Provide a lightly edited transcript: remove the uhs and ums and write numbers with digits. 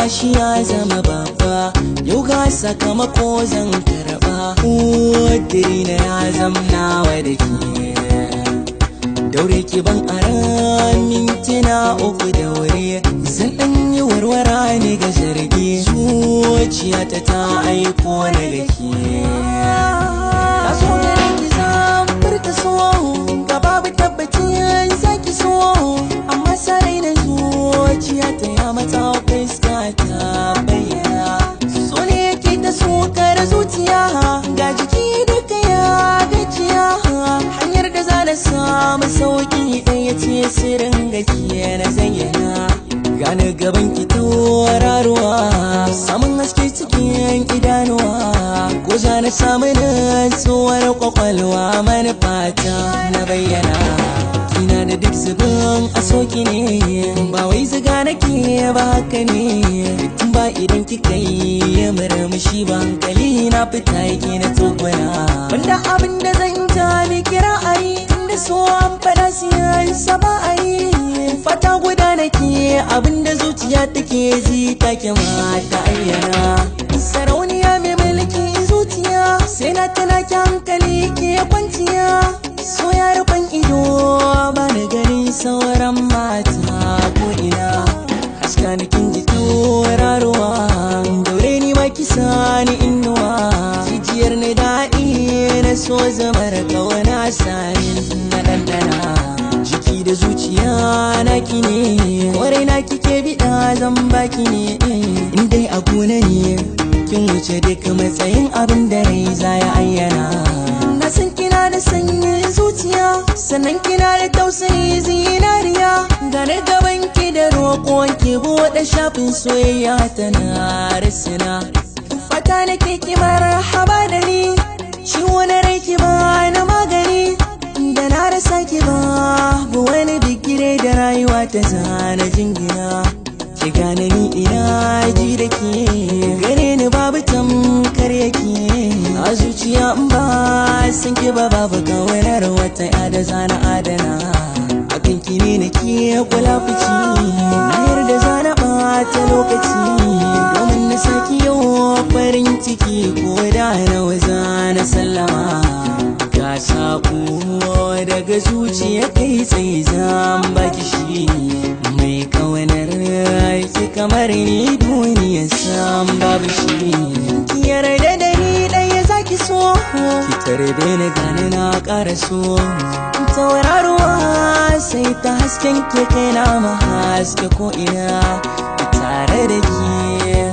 Shi ya zama babba yau ga sakamako zan karba ƙudiri na ya zamnawa da ke daure ki ban aran mintuna uku daure zan ɗan yi warwara ne ga zargi zuciyata ta aiko na da ke na so garin ki zan furta so ga babu tabbacin zaki so amma sarai na zuciyata ya mata fuska ta bayyana so ne yake ta sokar zuciya ga jiki duka ya gajiya hanyar da za na samu sauki ɗaya ce sirrin gajiya na zayyana gane gaban ki tauraruwa samun haske cikin idanuwa ko za na samu nutsuwar kwakwalwa manufata na bayyana kina da duk zubin a soki ne ba wai ziga nake ba haka ne tun ba idan kika yi murmushi ba hankali na fita yake na tokuna wanda abin da zan ta miki ra'ayi inda so an fada siyan sa ba a yi fata guda nake abin da zuciya take ji take ma ta ayyana sarauniya mai mulki zuciya sai na tana ki hankali ke kwanciya so ya rufan ido ba na ganin sauran mata ko ina haska na kin ji tauraruwa daure ni ma kisa ni inuwa jijiyar ni daɗi na so zamar kauna sanin na ɗanɗana jiki da zuciya na ki ne kwarai na kike biɗa zan baki ne in dai a gona ne kin wuce duk matsayin abin da rai za ya ayyana na san kina da sanyin zuciya sannan kina da tausayi zinariya gane gaban ki da roƙon ki buɗe shafin soyayya tana risina fata nake ki marhaba da ni ciwo na rai ki ba na magani da na rasa ki babu wani bigire da rayuwa ta zana jingina ki gane ni ina ji da ke gare ni babu tamkar yake a zuciya in ba san ki ba babu kawarar wata yada zana adana akan ki ne na ke kula fici na yarda zana ɓata lokaci domin na saki yau farin ciki ko da nawa zana sallama ga saƙo daga zuciya kai tsaye zan baki shi mai kawanar ki kamar ni duniya sam babu shi ki yarda da ni ɗaya zaki so ki tarbe ni gani na ƙara so tauraruwa sai ta hasken ke kai na ma haske ko ina tare da ke